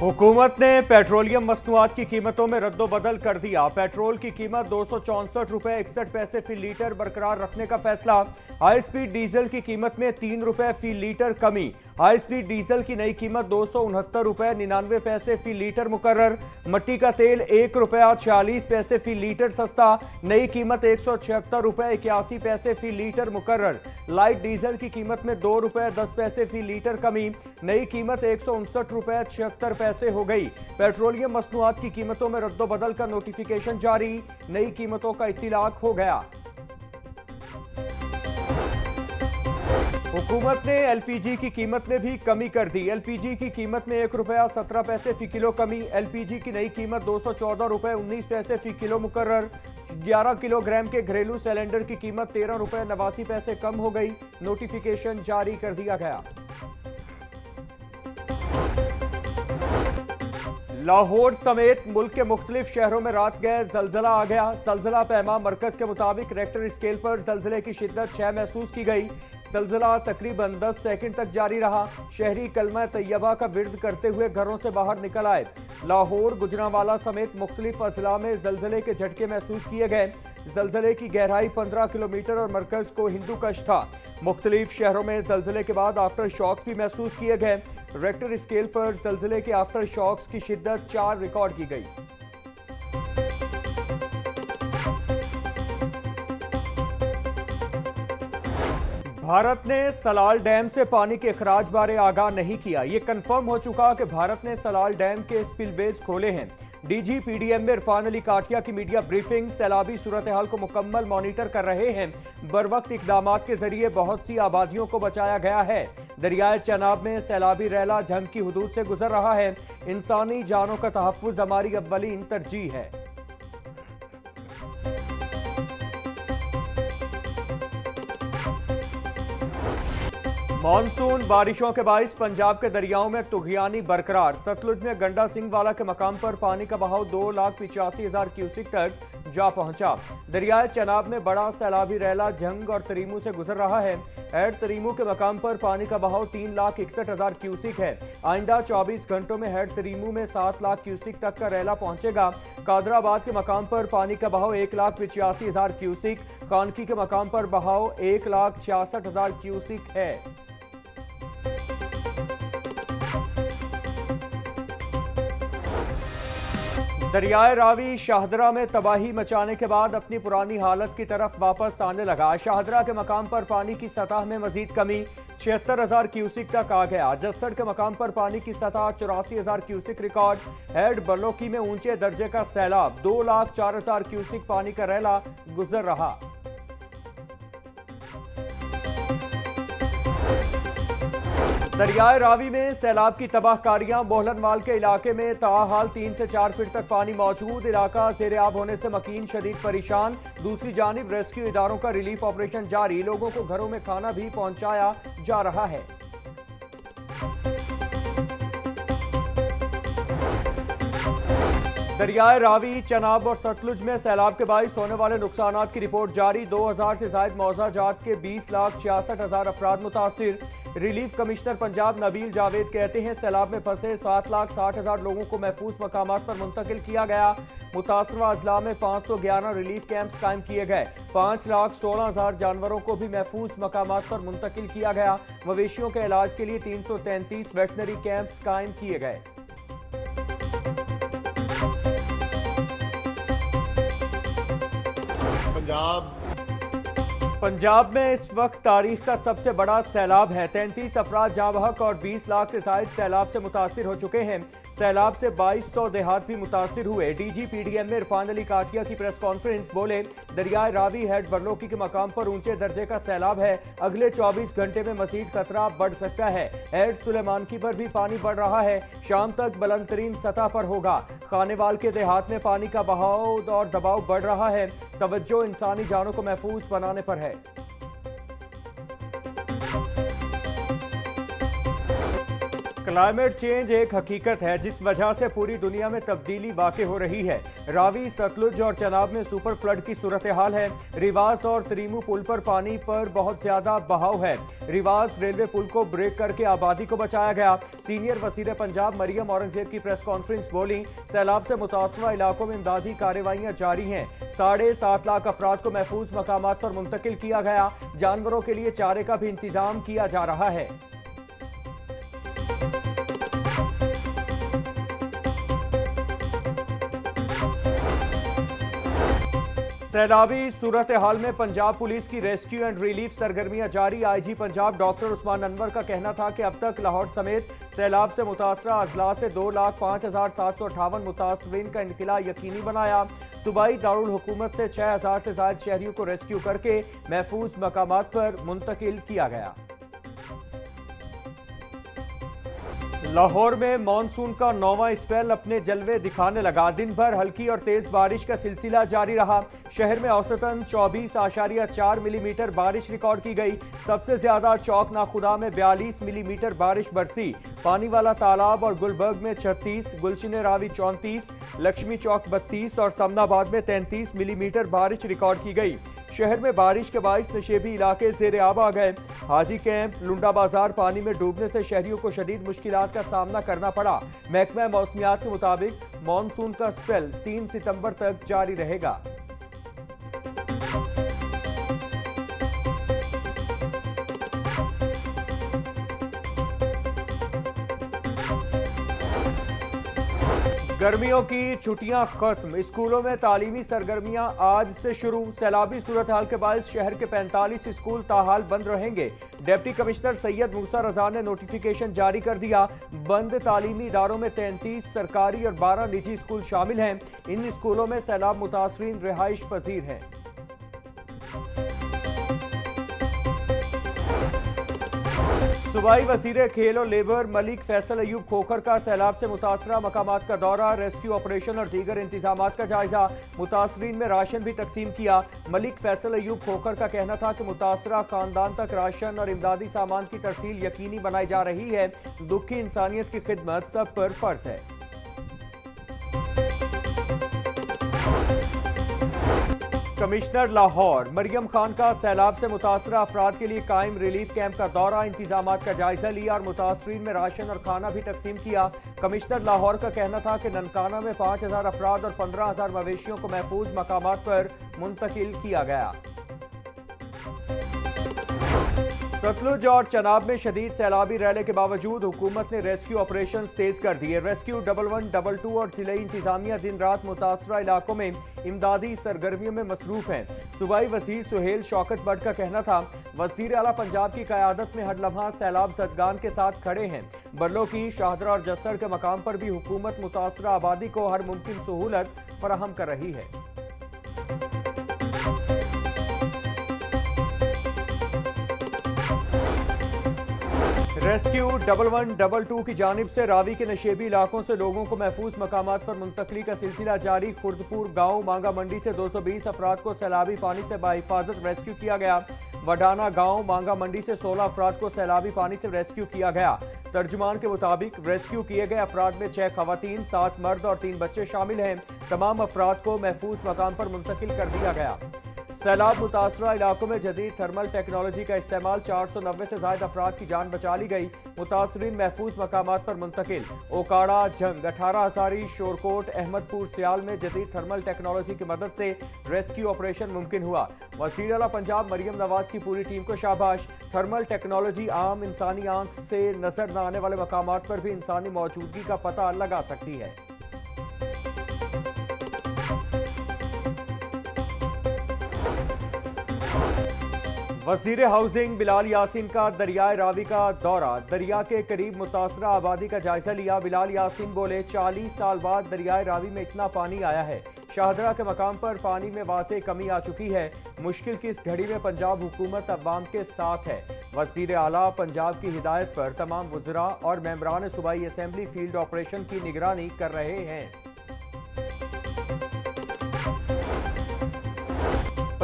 हुकूमत ने पेट्रोलियम मसनूआत की कीमतों में रद्दोबदल कर दिया। पेट्रोल की कीमत 264 रुपए 61 पैसे फी लीटर बरकरार रखने का फैसला। हाई स्पीड डीजल की कीमत में 3 रुपए फी लीटर कमी। हाई स्पीड डीजल की नई कीमत 269 रुपए 99 पैसे फी लीटर मुकर्रर। मट्टी का तेल 1 रुपया 46 पैसे फी लीटर सस्ता। नई कीमत 176 रुपए 81 पैसे फी लीटर मुकर्रर। लाइट डीजल की कीमत में 2 रुपए 10 पैसे फी लीटर कमी। नई कीमत 159 रुपए 76 पैसे हो गई। पेट्रोलियम मसनूआत की कीमतों में रद्दोबदल का नोटिफिकेशन जारी। नई कीमतों का इत्तिलाक हो गया। हुकूमत ने एलपीजी की कीमत में भी कमी कर दी। एलपीजी की कीमत में 1 रुपया 17 पैसे फी किलो कमी। एलपीजी की नई कीमत 214 रुपए 19 पैसे फी किलो मुकर्रर। 11 किलोग्राम के घरेलू सिलेंडर की कीमत 13 रुपए 89 पैसे कम हो गई। नोटिफिकेशन जारी कर दिया गया। लाहौर समेत मुल्क के मुख्तलिफ शहरों में रात गए जलजला आ गया। जलजला पैमा मरकज के मुताबिक रेक्टर स्केल पर जलजले की शिद्दत 6 महसूस की गई। जलजला तकरीबन 10 सेकंड तक जारी रहा। शहरी कलमा तैयबा का विर्द करते हुए घरों से बाहर निकल आए। लाहौर, गुजरांवाला समेत मुख्तलिफ अजला में जलजले के झटके महसूस किए गए। जलजले की गहराई 15 किलोमीटर और मरकज को हिंदू कश था। मुख्तलिफ शहरों में जलजले के बाद आफ्टर शॉक्स भी महसूस किए गए। रेक्टर स्केल पर जलजले के आफ्टर शॉक्स की शिद्दत 4 रिकॉर्ड की गई। भारत ने सलाल डैम से पानी के अखराज बारे आगाह नहीं किया। ये कंफर्म हो चुका कि भारत ने सलाल डैम के स्पिलवेज खोले हैं। डीजी पीडीएम में इरफान अली काटिया की मीडिया ब्रीफिंग। सैलाबी सूरत हाल को मुकम्मल मॉनिटर कर रहे हैं। बरवक्त इकदामात के जरिए बहुत सी आबादियों को बचाया गया है। दरियाए चनाब में सैलाबी रैला जंग की हदूद से गुजर रहा है। इंसानी जानों का तहफ्फुज हमारी अव्वलीन तरजीह है। मानसून बारिशों के बाइस पंजाब के दरियाओं में तुगयानी बरकरार। सतलुज में गंडा सिंह वाला के मकाम पर पानी का बहाव 2,85,000 क्यूसिक तक जा पहुंचा। दरियाए चनाब में बड़ा सैलाबी रैला जंग और तरीमू से गुजर रहा है। हेड तरीमू के मकाम पर पानी का बहाव 3,61,000 क्यूसिक है। आइंदा 24 घंटों में हेड तरीमू में 7 लाख क्यूसिक तक का रैला पहुंचेगा। कादराबाद के मकाम पर पानी का बहाव 1,85,000 क्यूसिक। कानकी के मकाम पर बहाव 1,66,000 क्यूसिक है। दरियाए रावी शाहदरा में तबाही मचाने के बाद अपनी पुरानी हालत की तरफ वापस आने लगा। शाहदरा के मकाम पर पानी की सतह में मजीद कमी 76,000 क्यूसिक तक आ गया। जस्सड़ के मकाम पर पानी की सतह 84,000 क्यूसिक रिकॉर्ड। हेड बलोकी में ऊंचे दर्जे का सैलाब 2,04,000 क्यूसिक पानी का रैला गुजर रहा। दरियाए रावी में सैलाब की तबाहकारियां। बोहलनवाल के इलाके में ताहाल 3 से 4 फीट तक पानी मौजूद। इलाका ज़ेर-ए-आब होने से मकीन शदीद परेशान। दूसरी जानिब रेस्क्यू इदारों का रिलीफ ऑपरेशन जारी। लोगों को घरों में खाना भी पहुंचाया जा रहा है। दरियाए रावी, चनाब और सतलुज में सैलाब के बाइस होने वाले नुकसानात की रिपोर्ट जारी। 2,000 से ज़ायद मौजा जात के 20,66,000 अफराद मुतासिर। रिलीफ कमिश्नर पंजाब नबील जावेद कहते हैं सैलाब में फंसे 7,60,000 लोगों को महफूज मकामात पर मुंतकिल किया गया। मुतासरा अजला में 511 रिलीफ कैंप्स कायम किए गए। 5,16,000 जानवरों को भी महफूज मकामात पर मुंतकिल किया गया। मवेशियों के इलाज के लिए 333 वेटनरी कैंप्स कायम किए गए। पंजाब में इस वक्त तारीख का सबसे बड़ा सैलाब है। 33 अफराद जाँ बहक और 20 लाख से ज़ायद सैलाब से मुतासिर हो चुके हैं। सैलाब से 2200 देहात भी मुतासिर हुए। डीजी पीडीएम में इरफान अली काटिया की प्रेस कॉन्फ्रेंस। बोले दरियाए रावी हेड बरलोकी के मकाम पर ऊंचे दर्जे का सैलाब है। अगले 24 घंटे में मजीद खतरा बढ़ सकता है। हेड सुलेमानकी पर भी पानी बढ़ रहा है। शाम तक बुलंद तरीन सतह पर होगा। खानेवाल के देहात में पानी का बहाव और दबाव बढ़ रहा है। तवज्जो इंसानी जानों को महफूज बनाने पर है। क्लाइमेट चेंज एक हकीकत है जिस वजह से पूरी दुनिया में तब्दीली वाक़ई हो रही है। रावी, सतलुज और चनाब में सुपर फ्लड की सूरत हाल है। रिवास और त्रीमू पुल पर पानी पर बहुत ज्यादा बहाव है। रिवास रेलवे पुल को ब्रेक करके आबादी को बचाया गया। सीनियर वज़ीर पंजाब मरियम औरंगजेब की प्रेस कॉन्फ्रेंस बोली, सैलाब से मुतासरा इलाकों में इमदादी कार्रवाइयां जारी हैं। 7.5 लाख अफराद को महफूज मकामात पर मुंतकिल किया गया। जानवरों के लिए चारे का भी इंतजाम किया जा रहा है। सैलाबी सूरत हाल में पंजाब पुलिस की रेस्क्यू एंड रिलीफ सरगर्मियां जारी। आईजी पंजाब डॉक्टर उस्मान अनवर का कहना था कि अब तक लाहौर समेत सैलाब से मुतासरा अजला से 2,05,758 मुतासरीन का इनखिला यकीनी बनाया। सूबाई दारुल हुकूमत से 6,000 से ज्यादा शहरियों को रेस्क्यू करके महफूज मकामात पर मुंतकिल किया गया। लाहौर में मानसून का 9वां स्पेल अपने जलवे दिखाने लगा। दिन भर हल्की और तेज बारिश का सिलसिला जारी रहा। शहर में औसतन 24.4 मिलीमीटर बारिश रिकॉर्ड की गई। सबसे ज्यादा चौक नाखुदा में 42 मिलीमीटर बारिश बरसी। पानी वाला तालाब और गुलबर्ग में 36, गुलशन रावी 34, लक्ष्मी चौक 32 और समनाबाद में 33 मिलीमीटर बारिश रिकॉर्ड की गई। शहर में बारिश के बाइस नशेबी इलाके जेर आब आ गए। हाजी कैंप, लुंडा बाजार पानी में डूबने से शहरियों को शदीद मुश्किलात का सामना करना पड़ा। महकमा मौसमियात के मुताबिक मानसून का स्पेल 3 सितंबर तक जारी रहेगा। गर्मियों की छुट्टियां खत्म, स्कूलों में तालीमी सरगर्मियां आज से शुरू। सैलाबी सूरत हाल के बाद शहर के 45 स्कूल ताहाल बंद रहेंगे। डिप्टी कमिश्नर सैयद मूसा रजा ने नोटिफिकेशन जारी कर दिया। बंद तालीमी इदारों में 33 सरकारी और 12 निजी स्कूल शामिल हैं। इन स्कूलों में सैलाब मुतासरीन रिहाइश पजीर हैं। सूबाई वज़ीर खेल और लेबर मलिक फैसल अयूब खोखर का सैलाब से मुतासरा मकामात का दौरा, रेस्क्यू ऑपरेशन और दीगर इंतजामात का जायजा। मुतासरीन में राशन भी तकसीम किया। मलिक फैसल अयूब खोखर का कहना था कि मुतासरा खानदान तक राशन और इमदादी सामान की तरसील यकीनी बनाई जा रही है। दुखी इंसानियत की खिदमत सब पर फर्ज है। कमिश्नर लाहौर मरियम खान का सैलाब से मुतासरा अफराद के लिए कायम रिलीफ कैंप का दौरा, इंतजामात का जायजा लिया और मुतासरीन में राशन और खाना भी तकसीम किया। कमिश्नर लाहौर का कहना था कि ननकाना में 5,000 अफराद और 15,000 मवेशियों को महफूज मकामात पर मुंतकिल किया गया। सतलुज और चनाब में शदीद सैलाबी रहने के बावजूद हुकूमत ने रेस्क्यू ऑपरेशन तेज कर दिए। रेस्क्यू 1122 और जिले इंतजामिया दिन रात मुतासरा इलाकों में इमदादी सरगर्मियों में मसरूफ हैं। सूबाई वज़ीर सुहेल शौकत बट का कहना था, वज़ीर आला पंजाब की क़यादत में हर लम्हा सैलाब ज़दगान के साथ खड़े हैं। बरलों की शाहदरा और जस्सर के मकाम पर भी हुकूमत मुतासरा आबादी को हर मुमकिन सहूलत फराहम कर रही है। रेस्क्यू 1122 की जानिब से रावी के नशेबी इलाकों से लोगों को महफूज मकामात पर मुंतकली का सिलसिला जारी। खुर्दपुर गांव मांगा मंडी से 220 अफराद को सैलाबी पानी से बाहिफाजत रेस्क्यू किया गया। वडाना गांव मांगा मंडी से 16 अफराद को सैलाबी पानी से रेस्क्यू किया गया। तर्जुमान के मुताबिक रेस्क्यू किए गए अफराद में 6 खवातीन, 7 मर्द और 3 बच्चे शामिल हैं। तमाम अफराद को महफूज मकाम पर मुंतकिल कर दिया गया। सैलाब मुतासरा इलाकों में जदीद थर्मल टेक्नोलॉजी का इस्तेमाल, 490 से ज्यादा अफराद की जान बचा ली गई। मुतासरीन महफूज मकामात पर मुंतकिल। ओकाड़ा, जंग, 18 हजारी, शोरकोट, अहमदपुर, सियाल में जदीद थर्मल टेक्नोलॉजी की मदद से रेस्क्यू ऑपरेशन मुमकिन हुआ। वज़ीर आला पंजाब मरियम नवाज की पूरी टीम को शाबाश। थर्मल टेक्नोलॉजी आम इंसानी आंख से नजर न आने वाले मकामात पर भी इंसानी मौजूदगी का पता लगा सकती है। वज़ीर हाउसिंग बिलाल यासीन का दरियाए रावी का दौरा, दरिया के करीब मुतासरा आबादी का जायजा लिया। बिलाल यासीन बोले, 40 साल बाद दरियाए रावी में इतना पानी आया है। शाहदरा के मकाम पर पानी में वासे कमी आ चुकी है। मुश्किल की इस घड़ी में पंजाब हुकूमत अवाम के साथ है। वज़ीर आला पंजाब की हिदायत पर तमाम वज़रा और मेंबरान सूबाई असेंबली फील्ड ऑपरेशन की निगरानी कर रहे हैं।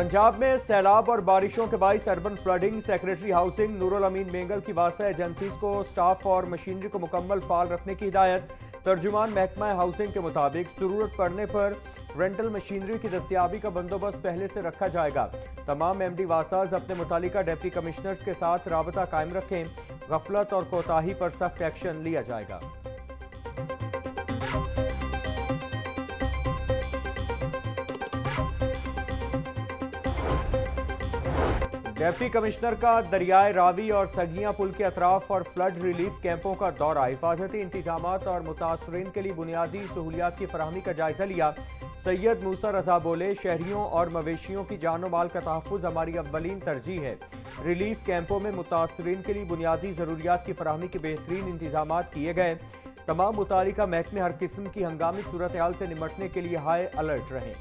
पंजाब में सैलाब और बारिशों के बाइस urban flooding. Secretary housing Noorul Amin Mengal की वासा एजेंसीज को स्टाफ और मशीनरी को मुकम्मल फाल रखने की हिदायत। तर्जुमान महकमा हाउसिंग के मुताबिक जरूरत पड़ने पर रेंटल मशीनरी की दस्तियाबी का बंदोबस्त पहले से रखा जाएगा। तमाम एमडी वासाज अपने मुतालिका डिप्टी कमिश्नर्स के साथ राबता कायम रखें। गफलत और कोताही पर सख्त एक्शन लिया जाएगा। डिप्टी कमिश्नर का दरियाए रावी और सगियां पुल के अतराफ और फ्लड रिलीफ कैंपों का दौरा। हिफाजती इंतजामात और मुतासरीन के लिए बुनियादी सहूलियात की फराहमी का जायजा लिया। सैयद मूसा रजा बोले, शहरियों और मवेशियों की जानो माल का तहफ़्फ़ुज़ हमारी अव्वलीन तरजीह है। रिलीफ कैंपों में मुतासरीन के लिए बुनियादी ज़रूरियात की फराहमी के बेहतरीन इंतजामात किए गए। तमाम मुतालिका महकमे हर किस्म की हंगामी सूरत हाल से निमटने के लिए हाई अलर्ट रहें।